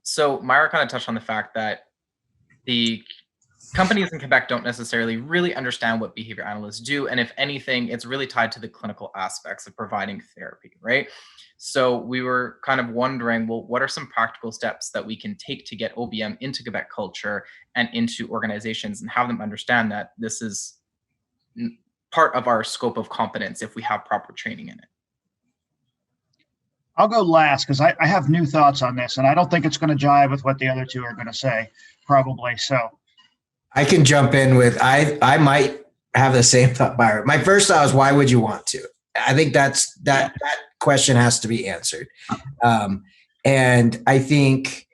So Myra kind of touched on the fact that the companies in Quebec don't necessarily really understand what behavior analysts do. And if anything, it's really tied to the clinical aspects of providing therapy, right? So we were kind of wondering, well, what are some practical steps that we can take to get OBM into Quebec culture and into organizations and have them understand that this is part of our scope of competence if we have proper training in it? I'll go last because I have new thoughts on this, and I don't think it's going to jive with what the other two are going to say, probably. So I can jump in with I might have the same thought, Byron. My first thought is, why would you want to? I think that question has to be answered. And I think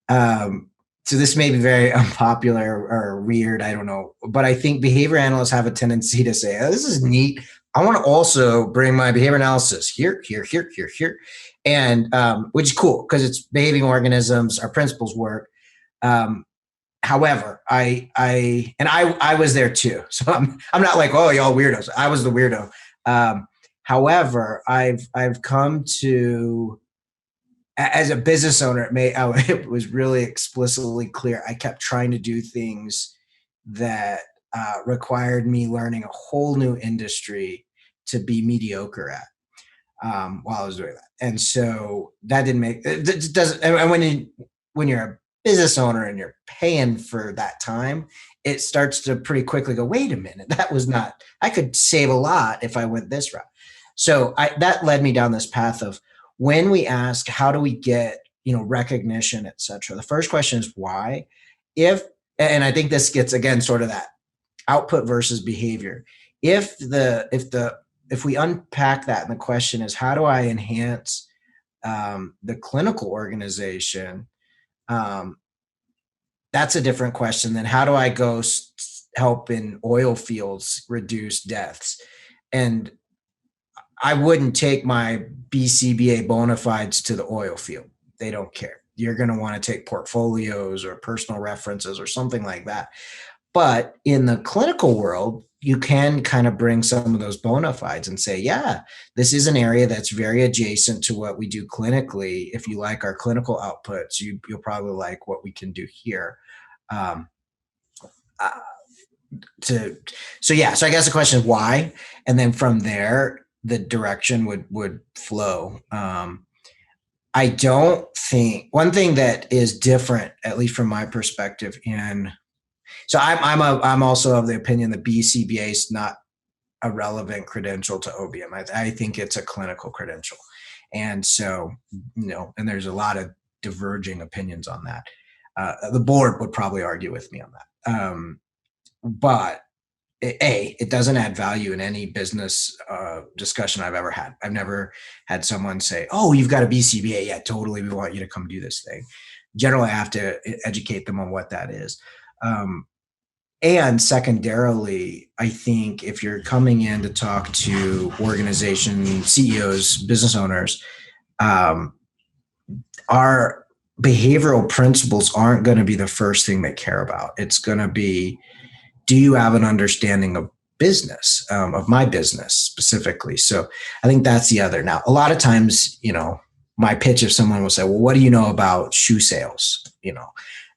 so this may be very unpopular or weird, I don't know, but I think behavior analysts have a tendency to say, oh, this is neat. I want to also bring my behavior analysis here, and which is cool because it's behaving organisms, our principles work. However, I was there too, so I'm not like, oh, y'all weirdos. I was the weirdo. However, I've come to, as a business owner, it was really explicitly clear. I kept trying to do things that required me learning a whole new industry to be mediocre at while I was doing that. And so that didn't make it doesn't. And when you're a business owner and you're paying for that time, it starts to pretty quickly go, wait a minute, that was not. I could save a lot if I went this route. So that led me down this path of, when we ask, how do we get, recognition, et cetera? The first question is why. And I think this gets, again, sort of that output versus behavior. If we unpack that, and the question is, how do I enhance the clinical organization? That's a different question than how do I go help in oil fields reduce deaths? And I wouldn't take my BCBA bona fides to the oil field. They don't care. You're going to want to take portfolios or personal references or something like that. But in the clinical world, you can kind of bring some of those bona fides and say, yeah, this is an area that's very adjacent to what we do clinically. If you like our clinical outputs, you'll probably like what we can do here. So I guess the question is why? And then from there, the direction would flow. I don't think, one thing that is different, at least from my perspective, so I'm also of the opinion that BCBA is not a relevant credential to OBM. I think it's a clinical credential, and so and there's a lot of diverging opinions on that. The board would probably argue with me on that, but it doesn't add value in any business discussion I've ever had. I've never had someone say, oh, you've got a BCBA. Yeah, totally. We want you to come do this thing. Generally, I have to educate them on what that is. And secondarily, I think if you're coming in to talk to organization CEOs, business owners, our behavioral principles aren't going to be the first thing they care about. It's going to be, do you have an understanding of business, of my business specifically? So I think that's the other. Now, a lot of times, my pitch, if someone will say, well, what do you know about shoe sales?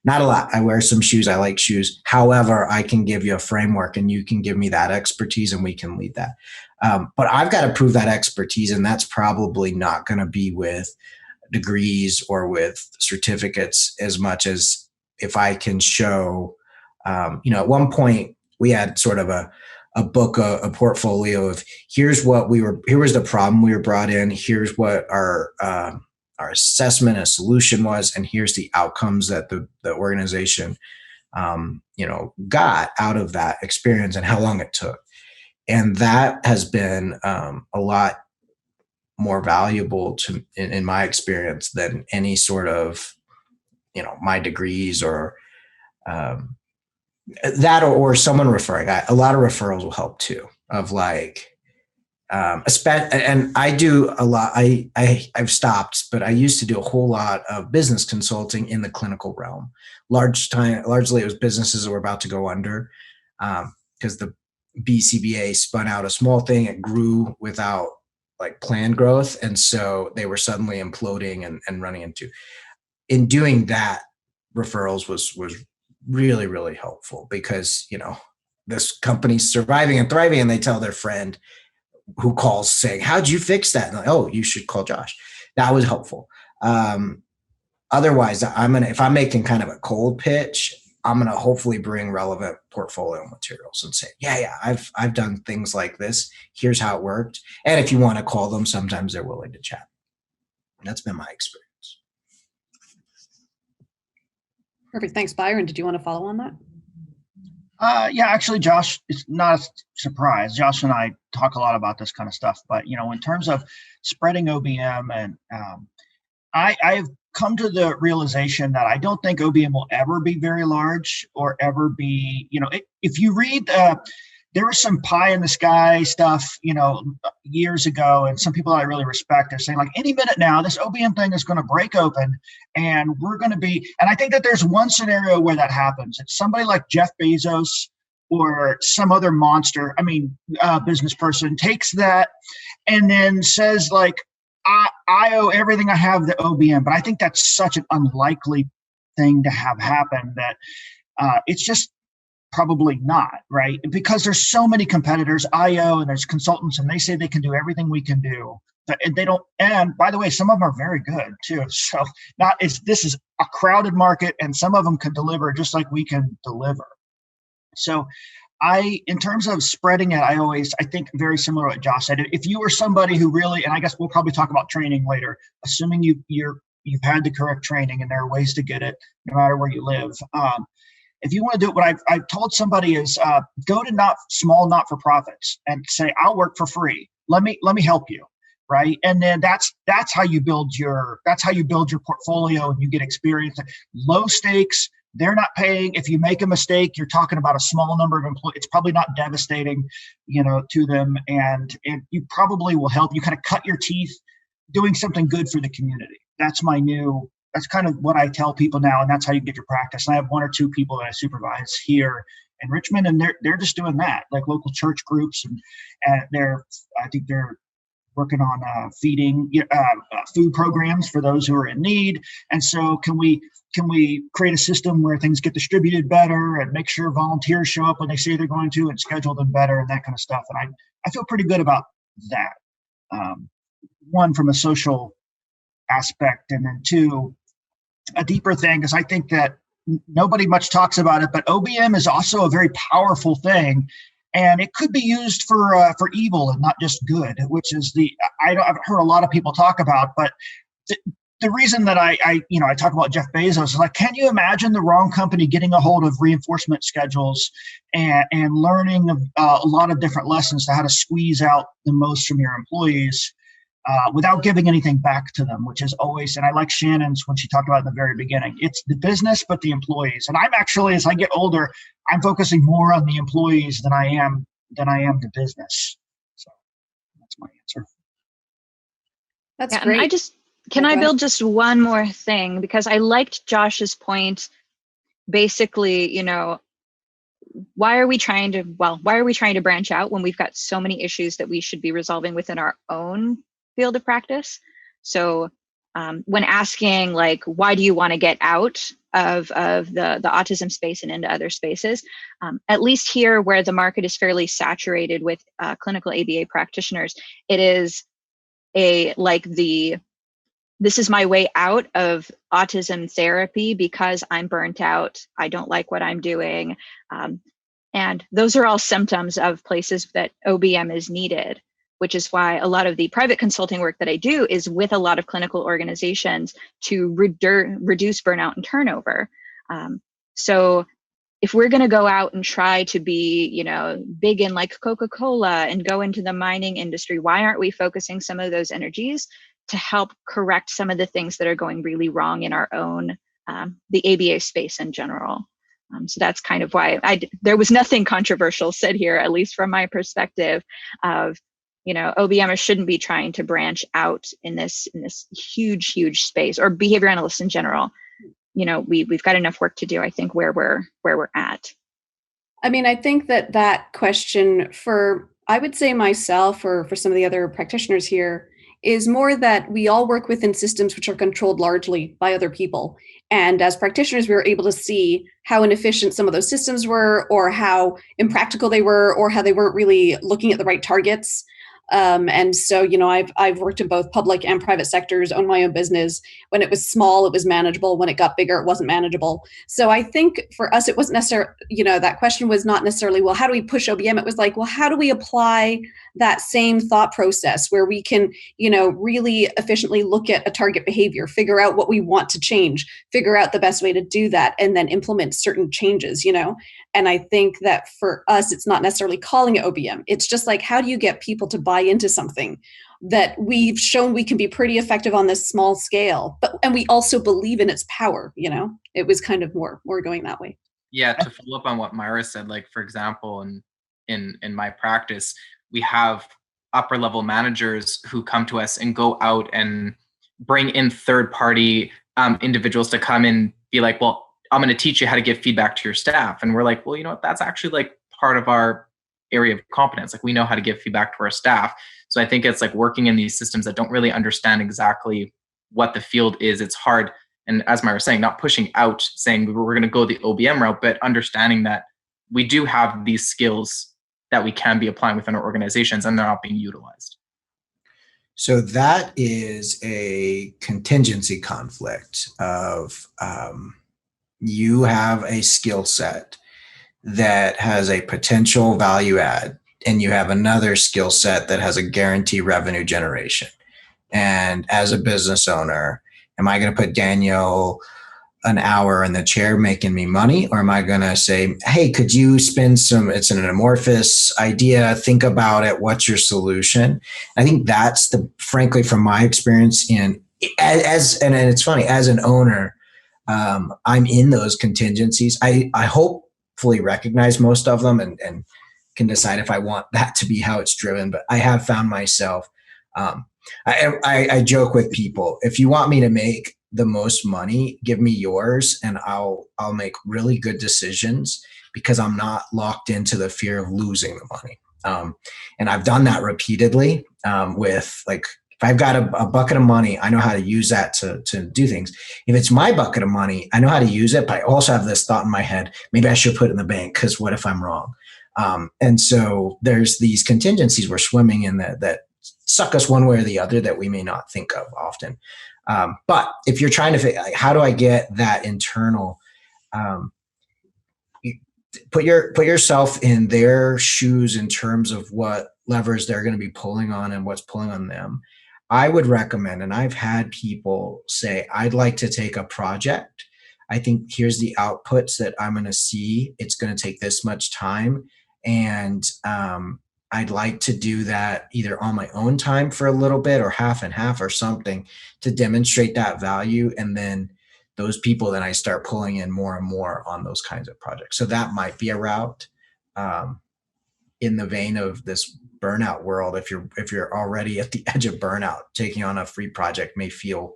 Not a lot. I wear some shoes. I like shoes. However, I can give you a framework and you can give me that expertise and we can lead that. But I've got to prove that expertise, and that's probably not going to be with degrees or with certificates as much as if I can show, at one point we had sort of a book, a portfolio of here was the problem we were brought in. Here's what our assessment and solution was, and here's the outcomes that the organization, got out of that experience and how long it took. And that has been a lot more valuable in my experience than any sort of, my degrees or that or someone referring. A lot of referrals will help too, of like, and I do a lot. I've stopped, but I used to do a whole lot of business consulting in the clinical realm. Largely, it was businesses that were about to go under because the BCBA spun out a small thing. It grew without like planned growth, and so they were suddenly imploding and running into. in doing that, referrals was really, really helpful because, this company's surviving and thriving, and they tell their friend who calls saying, how'd you fix that? And like, oh, you should call Josh. That was helpful. Otherwise, if I'm making kind of a cold pitch, I'm going to hopefully bring relevant portfolio materials and say, yeah, I've done things like this. Here's how it worked. And if you want to call them, sometimes they're willing to chat. That's been my experience. Perfect. Thanks, Byron. Did you want to follow on that? Yeah, actually, Josh, it's not a surprise. Josh and I talk a lot about this kind of stuff, but in terms of spreading OBM, and I've come to the realization that I don't think OBM will ever be very large or ever be, if you read, there was some pie in the sky stuff, years ago, and some people I really respect are saying, like, any minute now, this OBM thing is going to break open, and we're going to be. And I think that there's one scenario where that happens. It's somebody like Jeff Bezos or some other monster, business person takes that and then says, like, I owe everything I have to OBM. But I think that's such an unlikely thing to have happen that it's just probably not, right? Because there's so many competitors, IO, and there's consultants, and they say they can do everything we can do. And they don't. And by the way, some of them are very good too. So this is a crowded market, and some of them can deliver just like we can deliver. So in terms of spreading it, I think very similar to what Josh said. If you were somebody who really, and I guess we'll probably talk about training later, assuming you've had the correct training, and there are ways to get it no matter where you live. If you want to do it, what I've told somebody is go to small not-for-profits and say, I'll work for free. Let me help you, right? And then that's how you build your portfolio, and you get experience. Low stakes. They're not paying. If you make a mistake, you're talking about a small number of employees. It's probably not devastating, to them, and you probably will help. You kind of cut your teeth doing something good for the community. That's kind of what I tell people now, and that's how you get your practice. And I have one or two people that I supervise here in Richmond, and they're just doing that, like local church groups, and I think they're working on feeding food programs for those who are in need. And so can we create a system where things get distributed better and make sure volunteers show up when they say they're going to, and schedule them better and that kind of stuff. And I feel pretty good about that. One, from a social aspect, and then two, a deeper thing, because I think that nobody much talks about it, but OBM is also a very powerful thing, and it could be used for evil and not just good, which is I've heard a lot of people talk about. But the reason that I talk about Jeff Bezos is, like, can you imagine the wrong company getting a hold of reinforcement schedules and learning a lot of different lessons to how to squeeze out the most from your employees without giving anything back to them, which is always, and I like Shannon's when she talked about it in the very beginning, it's the business, but the employees. And I'm actually, as I get older, I'm focusing more on the employees than I am the business. So that's my answer. That's great. Can I build just one more thing? Because I liked Josh's point. Basically, why are we trying to branch out when we've got so many issues that we should be resolving within our own field of practice? So when asking, like, why do you want to get out of the autism space and into other spaces, at least here where the market is fairly saturated with clinical ABA practitioners, it is this is my way out of autism therapy because I'm burnt out. I don't like what I'm doing. And those are all symptoms of places that OBM is needed, which is why a lot of the private consulting work that I do is with a lot of clinical organizations to reduce burnout and turnover. So if we're going to go out and try to be, big in like Coca-Cola and go into the mining industry, why aren't we focusing some of those energies to help correct some of the things that are going really wrong in our own, the ABA space in general? So that's kind of why there was nothing controversial said here, at least from my perspective of, OBMers shouldn't be trying to branch out in this huge space, or behavior analysts in general. We've got enough work to do, I think, where we're at. I mean, I think that question for, I would say myself, or for some of the other practitioners here, is more that we all work within systems which are controlled largely by other people. And as practitioners, we were able to see how inefficient some of those systems were, or how impractical they were, or how they weren't really looking at the right targets. And so, I've worked in both public and private sectors, owned my own business. When it was small, it was manageable. When it got bigger, it wasn't manageable. So I think for us, it wasn't necessarily, that question was not necessarily, well, how do we push OBM? It was like, well, how do we apply that same thought process where we can, really efficiently look at a target behavior, figure out what we want to change, figure out the best way to do that, and then implement certain changes, And I think that for us, it's not necessarily calling it OBM. It's just like, how do you get people to buy into something that we've shown we can be pretty effective on this small scale, and we also believe in its power, It was kind of more going that way. Yeah, to follow up on what Myra said, like, for example, in my practice, we have upper level managers who come to us and go out and bring in third party individuals to come and be like, well, I'm going to teach you how to give feedback to your staff. And we're like, well, that's actually like part of our area of competence. Like, we know how to give feedback to our staff. So I think it's like working in these systems that don't really understand exactly what the field is. It's hard. And as Myra was saying, not pushing out saying we're going to go the OBM route, but understanding that we do have these skills that we can be applying within our organizations and they're not being utilized. So that is a contingency conflict of you have a skill set that has a potential value add, and you have another skill set that has a guarantee revenue generation. And as a business owner, am I going to put Danielle an hour in the chair making me money? Or am I going to say, hey, could you spend it's an amorphous idea. Think about it. What's your solution? I think that's frankly, from my experience and it's funny, as an owner, I'm in those contingencies. I hopefully recognize most of them and can decide if I want that to be how it's driven. But I have found myself, I joke with people, if you want me to make the most money, give me yours and I'll make really good decisions because I'm not locked into the fear of losing the money. And I've done that repeatedly with, like, if I've got a bucket of money, I know how to use that to do things. If it's my bucket of money, I know how to use it, but I also have this thought in my head, maybe I should put it in the bank because what if I'm wrong? And so there's these contingencies we're swimming in that suck us one way or the other that we may not think of often. But if you're trying to figure, like, how do I get that internal, put yourself in their shoes in terms of what levers they're going to be pulling on and what's pulling on them. I would recommend, and I've had people say, I'd like to take a project. I think here's the outputs that I'm going to see. It's going to take this much time. And I'd like to do that either on my own time for a little bit or half and half or something to demonstrate that value. And then those people, then I start pulling in more and more on those kinds of projects. So that might be a route in the vein of this burnout world. If you're already at the edge of burnout, taking on a free project may feel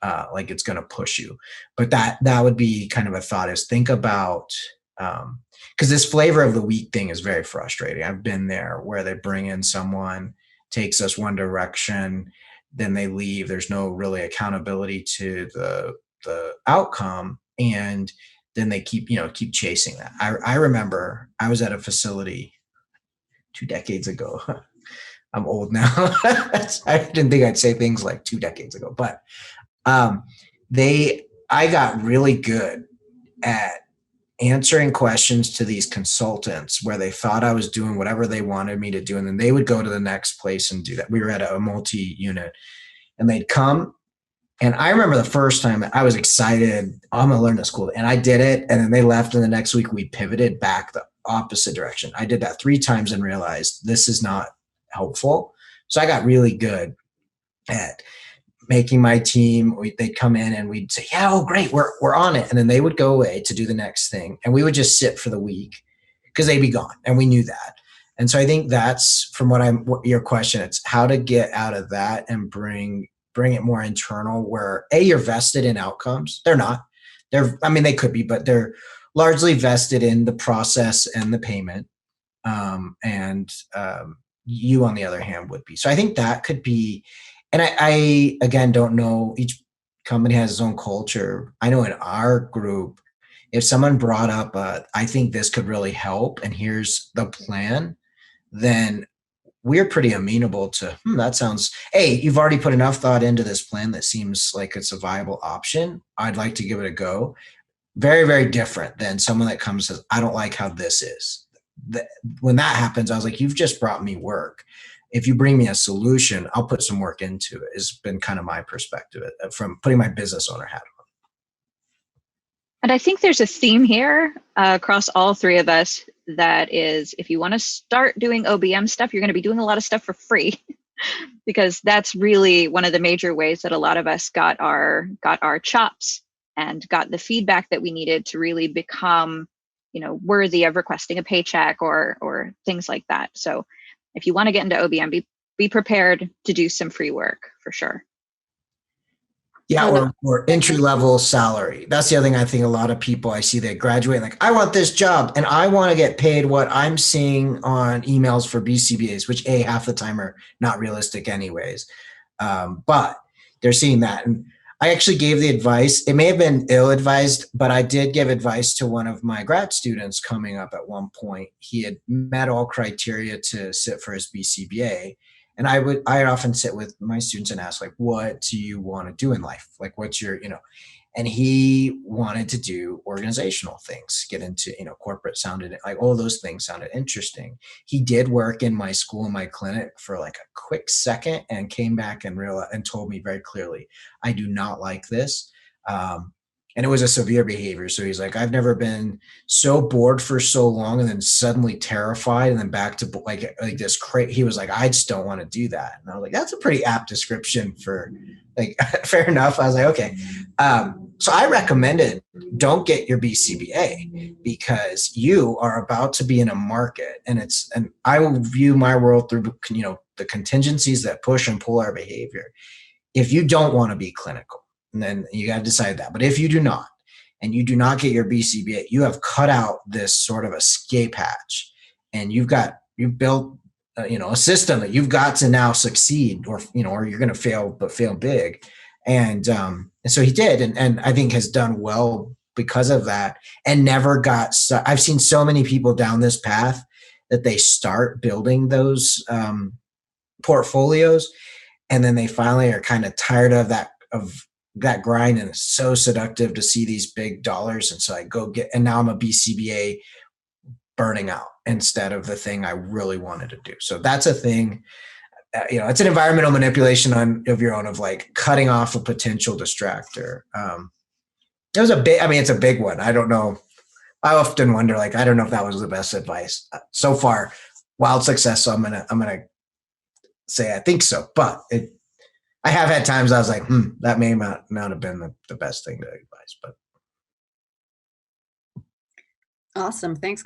like it's going to push you. But that would be kind of a thought, is think about, because this flavor of the week thing is very frustrating. I've been there where they bring in someone, takes us one direction, then they leave. There's no really accountability to the outcome. And then they keep chasing that. I remember I was at a facility 2 decades ago. I'm old now. I didn't think I'd say things like 2 decades ago, but I got really good at answering questions to these consultants where they thought I was doing whatever they wanted me to do. And then they would go to the next place and do that. We were at a multi-unit and they'd come. And I remember the first time I was excited, I'm going to learn this cool. And I did it. And then they left. And the next week we pivoted back the opposite direction. I did that 3 times and realized this is not helpful. So I got really good at making my team, they'd come in and we'd say, yeah, oh, great, we're on it. And then they would go away to do the next thing. And we would just sit for the week because they'd be gone. And we knew that. And so I think that's from your question, it's how to get out of that and bring it more internal where you're vested in outcomes. They're not. They could be, but they're largely vested in the process and the payment. You, on the other hand, would be. So I think that could be And I again don't know, each company has its own culture. I know in our group, if someone brought up, I think this could really help, and here's the plan, then we're pretty amenable to, that sounds, hey, you've already put enough thought into this plan that seems like it's a viable option. I'd like to give it a go. Very, very different than someone that comes and says, I don't like how this is. When that happens, I was like, you've just brought me work. If you bring me a solution, I'll put some work into it, has been kind of my perspective from putting my business owner hat on. And I think there's a theme here across all three of us that is, if you want to start doing OBM stuff, you're going to be doing a lot of stuff for free because that's really one of the major ways that a lot of us got our chops and got the feedback that we needed to really become, worthy of requesting a paycheck or things like that. So if you want to get into OBM, be prepared to do some free work for sure. Yeah, or entry-level salary. That's the other thing I think a lot of people I see that graduate like, I want this job and I want to get paid what I'm seeing on emails for BCBAs, which half the time are not realistic anyways. But they're seeing that. And I actually gave the advice. It may have been ill-advised, but I did give advice to one of my grad students coming up at one point. He had met all criteria to sit for his BCBA. And I often sit with my students and ask, like, what do you want to do in life? Like, what's your, and he wanted to do organizational things, get into, corporate sounded like all those things sounded interesting. He did work in my school and my clinic for like a quick second and came back and told me very clearly, I do not like this. And it was a severe behavior. So he's like, I've never been so bored for so long and then suddenly terrified and then back to like this crazy. He was like, I just don't want to do that. And I was like, that's a pretty apt description for like, fair enough. I was like, okay. So I recommended don't get your BCBA because you are about to be in a market and I will view my world through, the contingencies that push and pull our behavior. If you don't want to be clinical, and then you got to decide that. But if you do not, and you do not get your BCBA, you have cut out this sort of escape hatch, and you've built, a system that you've got to now succeed, or you're going to fail, but fail big. And so he did, and I think has done well because of that, and never got stuck. I've seen so many people down this path that they start building those portfolios, and then they finally are kind of tired of that grind, and it's so seductive to see these big dollars. And so I go and now I'm a BCBA burning out instead of the thing I really wanted to do. So that's a thing, it's an environmental manipulation of your own, of like cutting off a potential distractor. It was it's a big one. I don't know. I often wonder, like, I don't know if that was the best advice so far. Wild success. So I'm going to say, I think so, but I have had times I was like, that may not have been the best thing to advise, but. Awesome. Thanks,